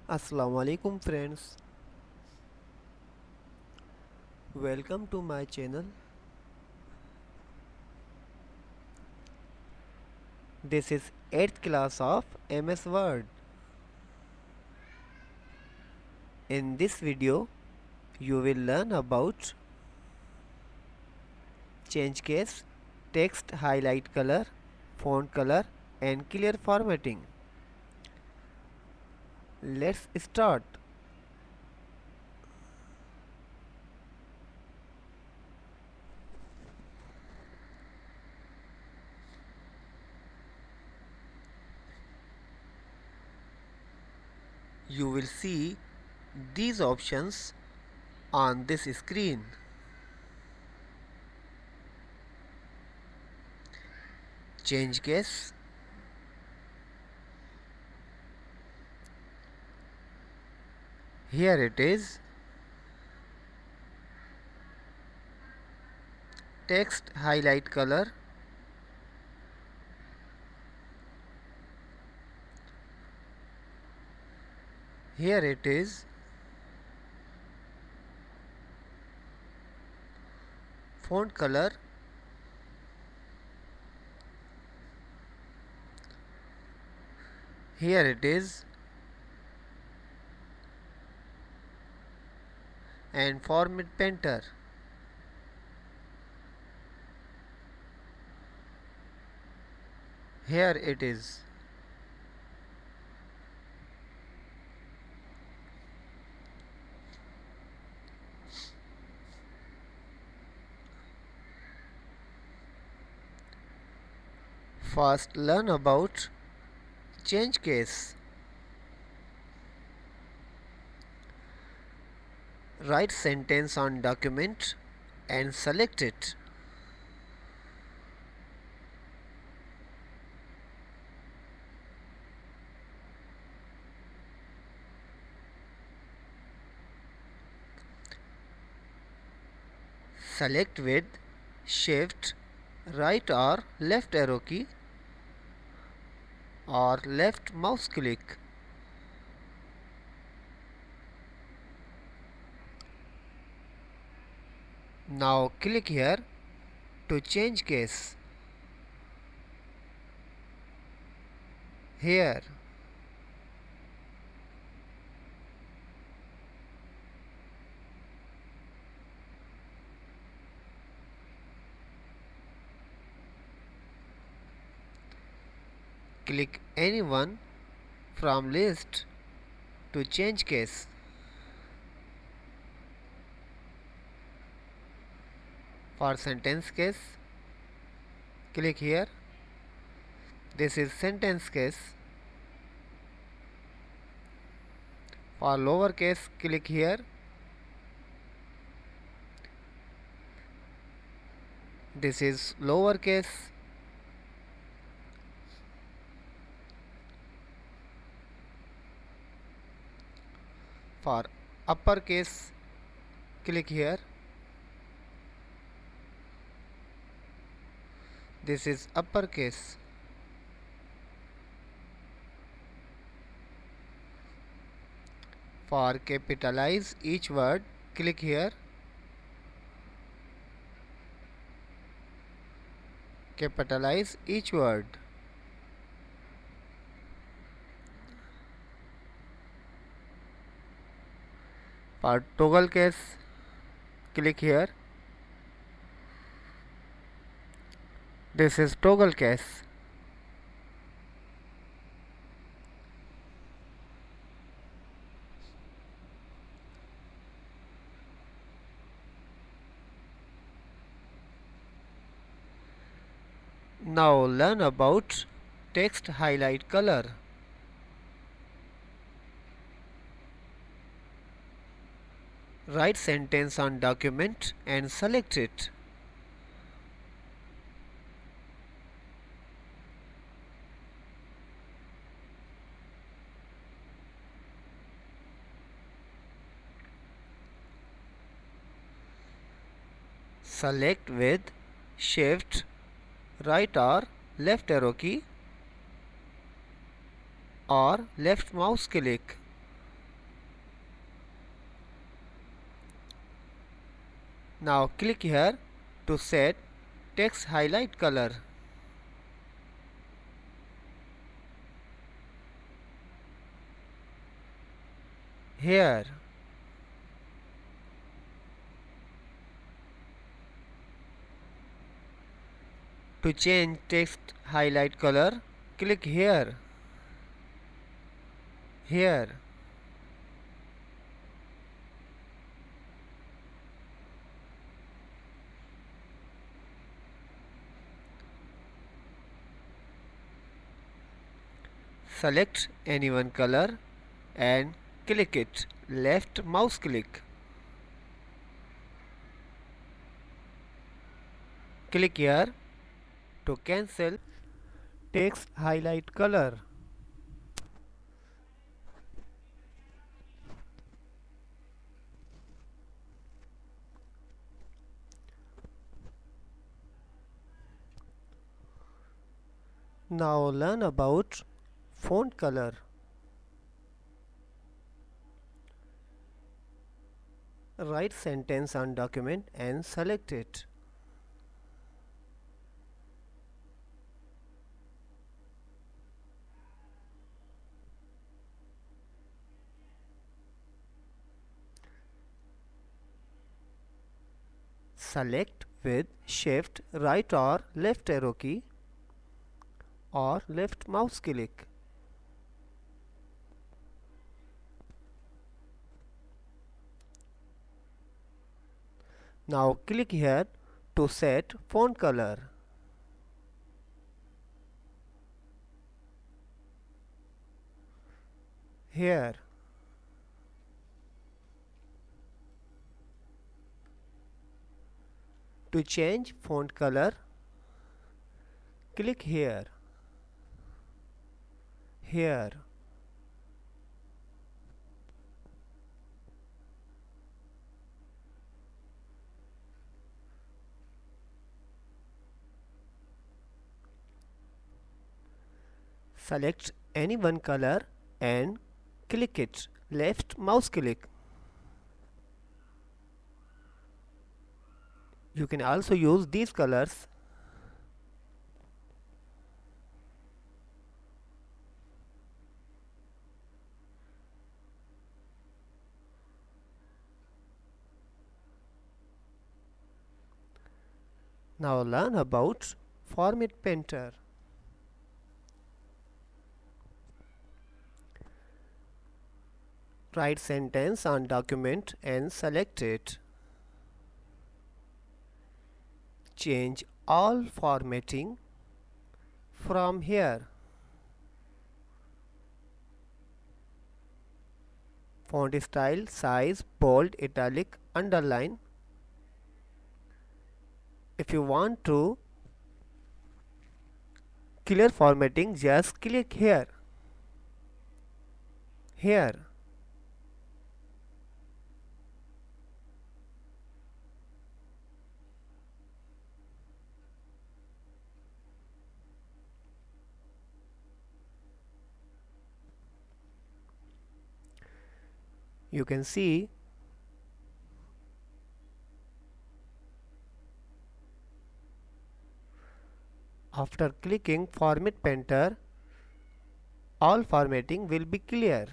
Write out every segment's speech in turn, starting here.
Assalamu alaikum friends, welcome to my channel. This is 8th class of MS Word. In this video you will learn about change case, text highlight color, font color and clear formatting. Let's start. You will see these options on this screen. Change case, here it is. Text highlight color, here it is. Font color, here it is. And format painter, here it is. First learn about change case. Write sentence on document and select it. Select with shift right or left arrow key or left mouse click. Now click here to change case. Here. Click any one from list to change case. For sentence case, click here. This is sentence case. For lower case, click here. This is lower case. For upper case, click here. This is upper case. For capitalize each word, click here. Capitalize each word. For toggle case, click here. This is toggle case. Now learn about text highlight color. Write sentence on document and select it. Select with shift right or left arrow key or left mouse click. Now click here to set text highlight color. Here. To change text highlight color, click here. Here. Select any one color and click it. Left mouse click. Click here to cancel text highlight color. Now learn about font color. Write sentence on document and select it. Select with shift right or left arrow key or left mouse click. Now click here to set font color. Here. To change font color, click here. Here. Select any one color and click it. Left mouse click. You can also use these colors. Now learn about Format Painter. Write sentence on document and select it. Change all formatting from here. Font style, size, bold, italic, underline. If you want to clear formatting, just click here. Here. You can see after clicking Format Painter, all formatting will be clear.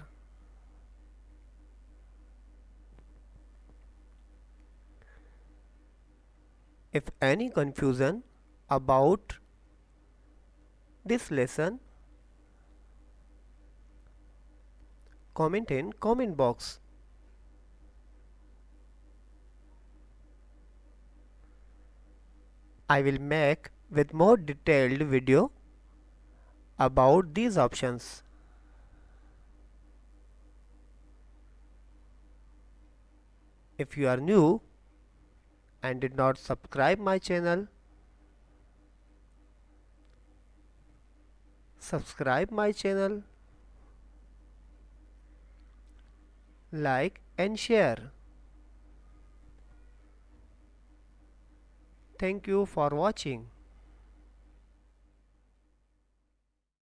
If any confusion about this lesson, comment in comment box. I will make with more detailed video about these options. If you are new and did not subscribe my channel, subscribe my channel, like and share. Thank you for watching.